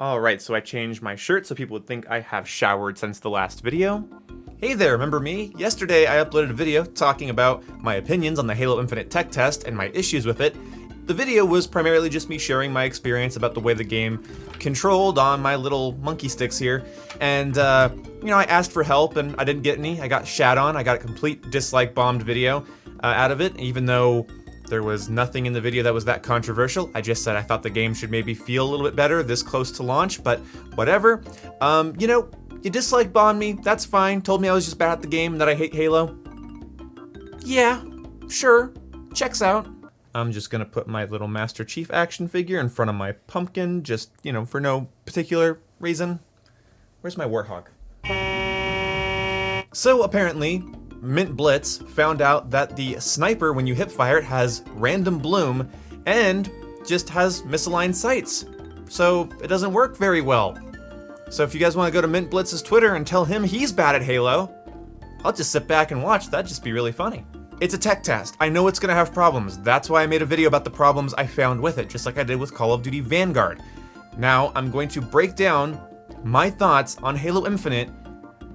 Alright, so I changed my shirt so people would think I have showered since the last video. Hey there, remember me? Yesterday I uploaded a video talking about my opinions on the Halo Infinite tech test and my issues with it. The video was primarily just me sharing my experience about the way the game controlled on my little monkey sticks here. And, I asked for help and I didn't get any. I got shat on. I got a complete dislike bombed video out of it, even though there was nothing in the video that was that controversial. I just said I thought the game should maybe feel a little bit better this close to launch, but whatever. You dislike bombed me, that's fine. Told me I was just bad at the game and that I hate Halo. Yeah, sure, checks out. I'm just gonna put my little Master Chief action figure in front of my pumpkin, just, for no particular reason. Where's my warthog? So apparently, Mint Blitz found out that the sniper, when you hip fire it, has random bloom and just has misaligned sights. So it doesn't work very well. So if you guys want to go to Mint Blitz's Twitter and tell him he's bad at Halo, I'll just sit back and watch. That'd just be really funny. It's a tech test. I know it's gonna have problems. That's why I made a video about the problems I found with it, just like I did with Call of Duty Vanguard. Now I'm going to break down my thoughts on Halo Infinite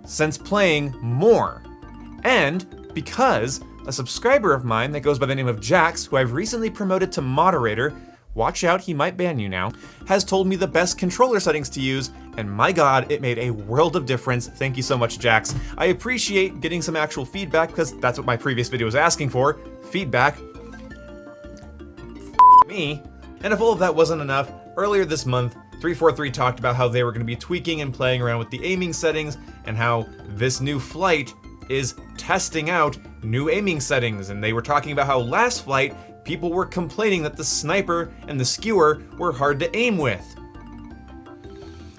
since playing more. And because a subscriber of mine that goes by the name of Jax, who I've recently promoted to moderator, watch out, he might ban you now, has told me the best controller settings to use, and my god, it made a world of difference. Thank you so much, Jax. I appreciate getting some actual feedback, because that's what my previous video was asking for. Feedback. Me. And if all of that wasn't enough, earlier this month, 343 talked about how they were going to be tweaking and playing around with the aiming settings, and how this new flight is testing out new aiming settings, and they were talking about how last flight, people were complaining that the sniper and the skewer were hard to aim with.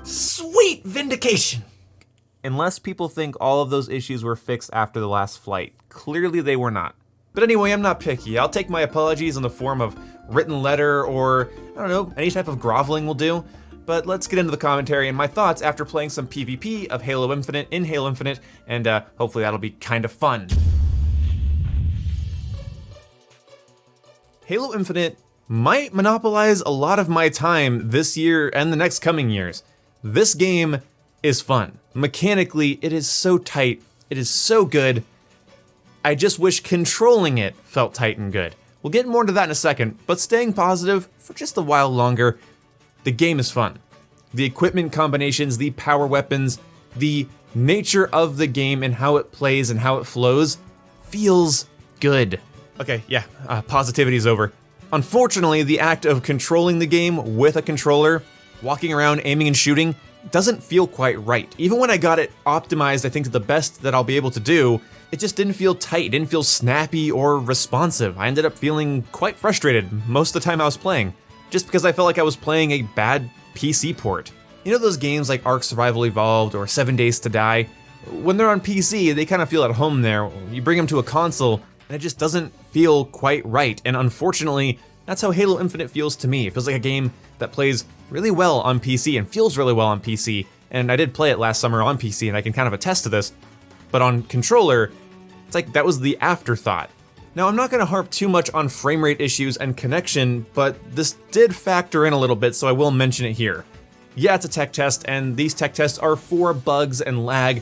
Sweet vindication! Unless people think all of those issues were fixed after the last flight. Clearly they were not. But anyway, I'm not picky. I'll take my apologies in the form of written letter or, I don't know, any type of groveling will do. But let's get into the commentary and my thoughts after playing some PvP of Halo Infinite in Halo Infinite, and hopefully that'll be kind of fun. Halo Infinite might monopolize a lot of my time this year and the next coming years. This game is fun. Mechanically, it is so tight. It is so good. I just wish controlling it felt tight and good. We'll get more into that in a second, but staying positive for just a while longer, the game is fun. The equipment combinations, the power weapons, the nature of the game and how it plays and how it flows feels good. Okay, yeah, positivity is over. Unfortunately, the act of controlling the game with a controller, walking around aiming and shooting, doesn't feel quite right. Even when I got it optimized, I think to the best that I'll be able to do, it just didn't feel tight, it didn't feel snappy or responsive. I ended up feeling quite frustrated most of the time I was playing, just because I felt like I was playing a bad PC port. You know those games like Ark Survival Evolved or 7 Days to Die? When they're on PC, they kind of feel at home there. You bring them to a console, and it just doesn't feel quite right. And unfortunately, that's how Halo Infinite feels to me. It feels like a game that plays really well on PC and feels really well on PC. And I did play it last summer on PC, and I can kind of attest to this. But on controller, it's like that was the afterthought. Now, I'm not going to harp too much on frame rate issues and connection, but this did factor in a little bit, so I will mention it here. Yeah, it's a tech test, and these tech tests are for bugs and lag.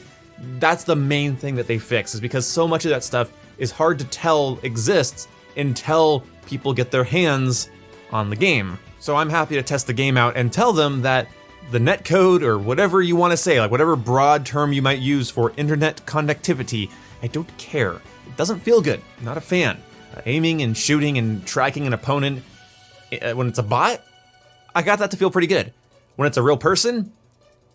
That's the main thing that they fix, is because so much of that stuff is hard to tell exists until people get their hands on the game. So I'm happy to test the game out and tell them that the netcode, or whatever you want to say, like whatever broad term you might use for internet connectivity, I don't care. It doesn't feel good. I'm not a fan. Aiming and shooting and tracking an opponent, when it's a bot, I got that to feel pretty good. When it's a real person,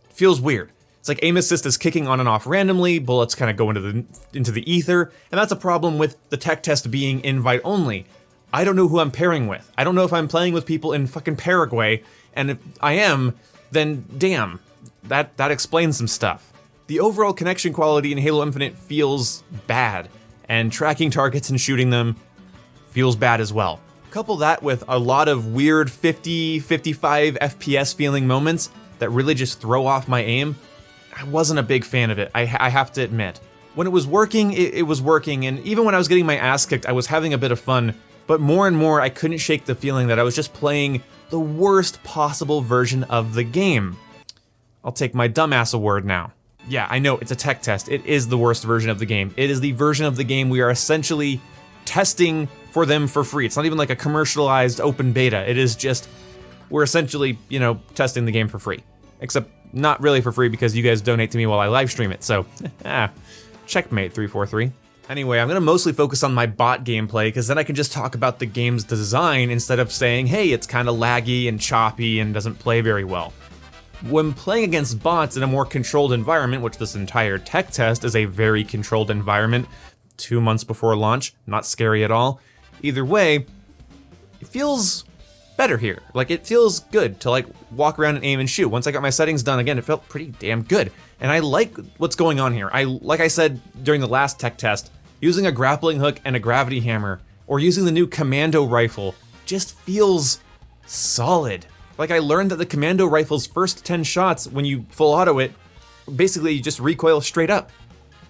it feels weird. It's like aim assist is kicking on and off randomly, bullets kind of go into the ether, and that's a problem with the tech test being invite only. I don't know who I'm pairing with. I don't know if I'm playing with people in fucking Paraguay, and if I am, then damn, that explains some stuff. The overall connection quality in Halo Infinite feels bad, and tracking targets and shooting them feels bad as well. Couple that with a lot of weird 50, 55 FPS feeling moments that really just throw off my aim. I wasn't a big fan of it, I have to admit. When it was working, it was working, and even when I was getting my ass kicked, I was having a bit of fun but more and more I couldn't shake the feeling that I was just playing the worst possible version of the game. I'll take my dumbass award now. Yeah, I know, it's a tech test. It is the worst version of the game. It is the version of the game we are essentially testing for them for free. It's not even like a commercialized open beta. It is just, we're essentially, you know, testing the game for free. Except not really for free because you guys donate to me while I live stream it, so, checkmate 343. Anyway, I'm gonna mostly focus on my bot gameplay because then I can just talk about the game's design instead of saying, hey, it's kind of laggy and choppy and doesn't play very well. When playing against bots in a more controlled environment, which this entire tech test is a very controlled environment, 2 months before launch, not scary at all. Either way, it feels better here. Like, it feels good to like walk around and aim and shoot. Once I got my settings done again, it felt pretty damn good. And I like what's going on here. Like I said during the last tech test, using a grappling hook and a gravity hammer, or using the new commando rifle, just feels solid. Like, I learned that the commando rifle's first 10 shots, when you full auto it, basically you just recoil straight up.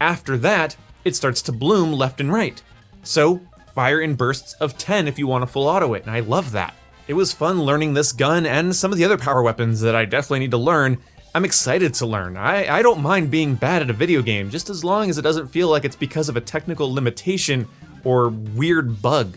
After that, it starts to bloom left and right. So, fire in bursts of 10 if you want to full auto it, and I love that. It was fun learning this gun and some of the other power weapons that I definitely need to learn. I'm excited to learn. I don't mind being bad at a video game, just as long as it doesn't feel like it's because of a technical limitation or weird bug.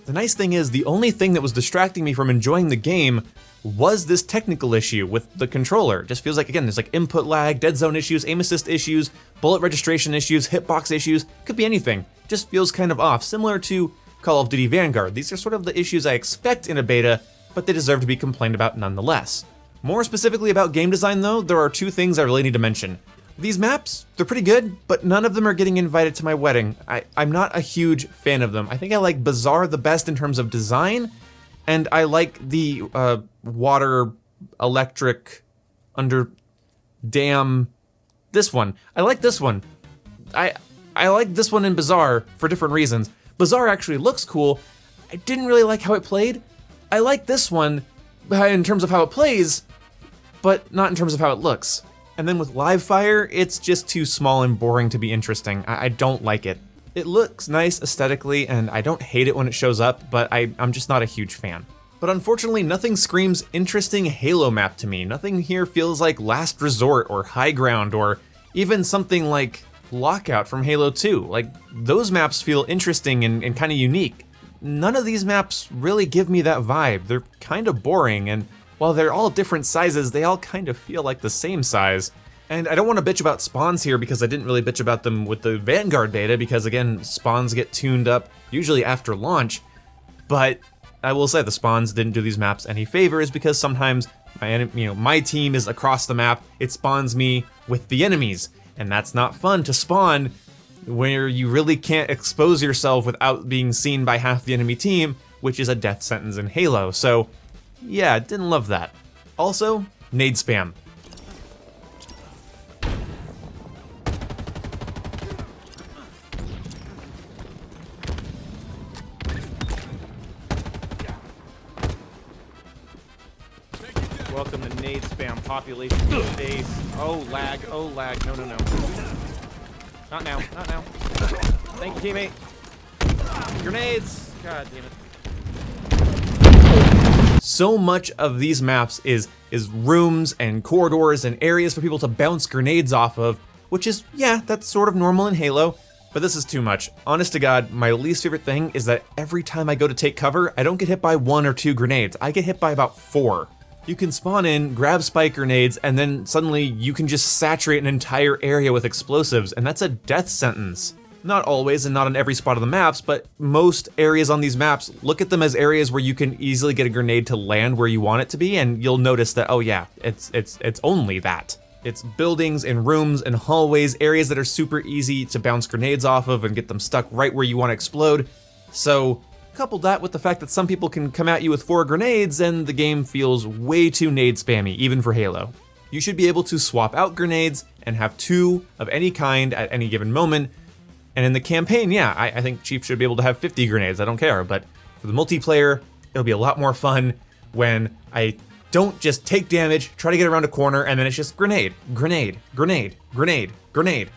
The nice thing is, the only thing that was distracting me from enjoying the game was this technical issue with the controller. It just feels like, again, there's like input lag, dead zone issues, aim assist issues, bullet registration issues, hitbox issues, could be anything. Just feels kind of off, similar to Call of Duty Vanguard. These are sort of the issues I expect in a beta, but they deserve to be complained about nonetheless. More specifically about game design though, there are two things I really need to mention. These maps, they're pretty good, but none of them are getting invited to my wedding. I'm not a huge fan of them. I think I like Bazaar the best in terms of design, and I like the water, electric, under, dam, this one. I like this one. I like this one in Bazaar for different reasons. Bazaar actually looks cool. I didn't really like how it played. I like this one in terms of how it plays, but not in terms of how it looks. And then with Live Fire, it's just too small and boring to be interesting. I don't like it. It looks nice aesthetically, and I don't hate it when it shows up, but I'm just not a huge fan. But unfortunately, nothing screams interesting Halo map to me. Nothing here feels like Last Resort or High Ground or even something like Lockout from Halo 2. Like, those maps feel interesting and kind of unique. None of these maps really give me that vibe. They're kind of boring, and while they're all different sizes, they all kind of feel like the same size. And I don't want to bitch about spawns here because I didn't really bitch about them with the Vanguard beta because, again, spawns get tuned up usually after launch. But I will say the spawns didn't do these maps any favors because sometimes my team is across the map, it spawns me with the enemies. And that's not fun to spawn where you really can't expose yourself without being seen by half the enemy team, which is a death sentence in Halo. So yeah, didn't love that. Also, nade spam. Welcome to nade spam, population base. Oh lag, no. Not now, not now. Thank you, teammate. Grenades! God damn it. So much of these maps is rooms and corridors and areas for people to bounce grenades off of, which is, yeah, that's sort of normal in Halo, but this is too much. Honest to God, my least favorite thing is that every time I go to take cover, I don't get hit by 1 or 2 grenades. I get hit by about 4. You can spawn in, grab spike grenades, and then suddenly you can just saturate an entire area with explosives, and that's a death sentence. Not always and not on every spot of the maps, but most areas on these maps, look at them as areas where you can easily get a grenade to land where you want it to be, and you'll notice that, oh yeah, it's only that. It's buildings and rooms and hallways, areas that are super easy to bounce grenades off of and get them stuck right where you want to explode. So, couple that with the fact that some people can come at you with 4 grenades and the game feels way too nade spammy, even for Halo. You should be able to swap out grenades and have 2 of any kind at any given moment. And in the campaign, yeah, I think Chief should be able to have 50 grenades, I don't care. But for the multiplayer, it'll be a lot more fun when I don't just take damage, try to get around a corner, and then it's just grenade, grenade, grenade, grenade, grenade.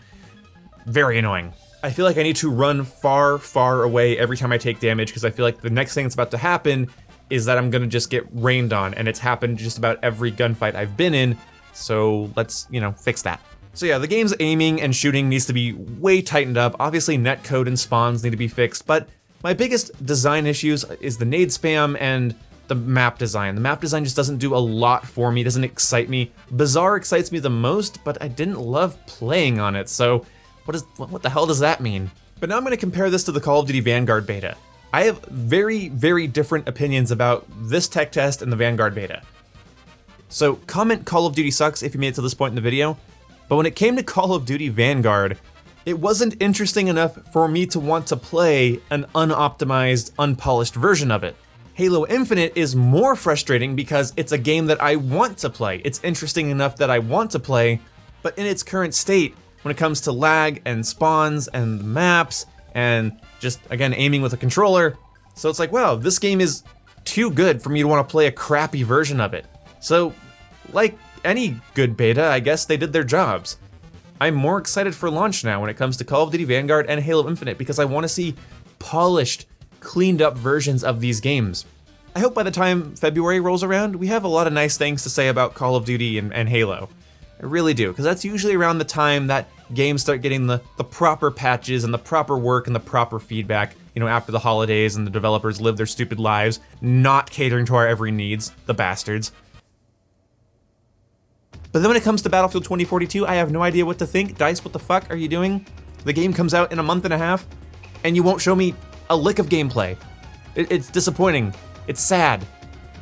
Very annoying. I feel like I need to run far, far away every time I take damage, because I feel like the next thing that's about to happen is that I'm gonna just get rained on, and it's happened just about every gunfight I've been in, so let's, fix that. So yeah, the game's aiming and shooting needs to be way tightened up. Obviously netcode and spawns need to be fixed, but my biggest design issues is the nade spam and the map design. The map design just doesn't do a lot for me, doesn't excite me. Bazaar excites me the most, but I didn't love playing on it, so what the hell does that mean? But now I'm gonna compare this to the Call of Duty Vanguard beta. I have very, very different opinions about this tech test and the Vanguard beta. So comment Call of Duty sucks if you made it to this point in the video, but when it came to Call of Duty Vanguard, it wasn't interesting enough for me to want to play an unoptimized, unpolished version of it. Halo Infinite is more frustrating because it's a game that I want to play. It's interesting enough that I want to play, but in its current state, when it comes to lag and spawns and maps and just, again, aiming with a controller, so it's like, wow, this game is too good for me to want to play a crappy version of it. So, like any good beta, I guess they did their jobs. I'm more excited for launch now when it comes to Call of Duty Vanguard and Halo Infinite because I want to see polished, cleaned up versions of these games. I hope by the time February rolls around, we have a lot of nice things to say about Call of Duty and Halo. I really do, because that's usually around the time that games start getting the proper patches and the proper work and the proper feedback, after the holidays and the developers live their stupid lives, not catering to our every needs, the bastards. But then when it comes to Battlefield 2042, I have no idea what to think. DICE, what the fuck are you doing? The game comes out in a month and a half, and you won't show me a lick of gameplay. It's disappointing. It's sad.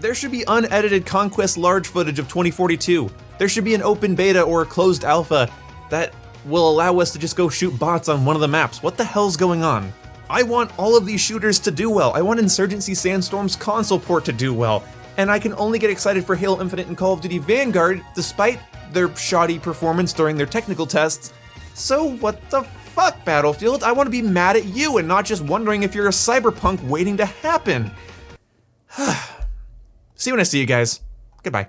There should be unedited Conquest large footage of 2042. There should be an open beta or a closed alpha that will allow us to just go shoot bots on one of the maps. What the hell's going on? I want all of these shooters to do well. I want Insurgency Sandstorm's console port to do well. And I can only get excited for Halo Infinite and Call of Duty Vanguard despite their shoddy performance during their technical tests. So what the fuck, Battlefield? I want to be mad at you and not just wondering if you're a cyberpunk waiting to happen. See you when I see you guys. Goodbye.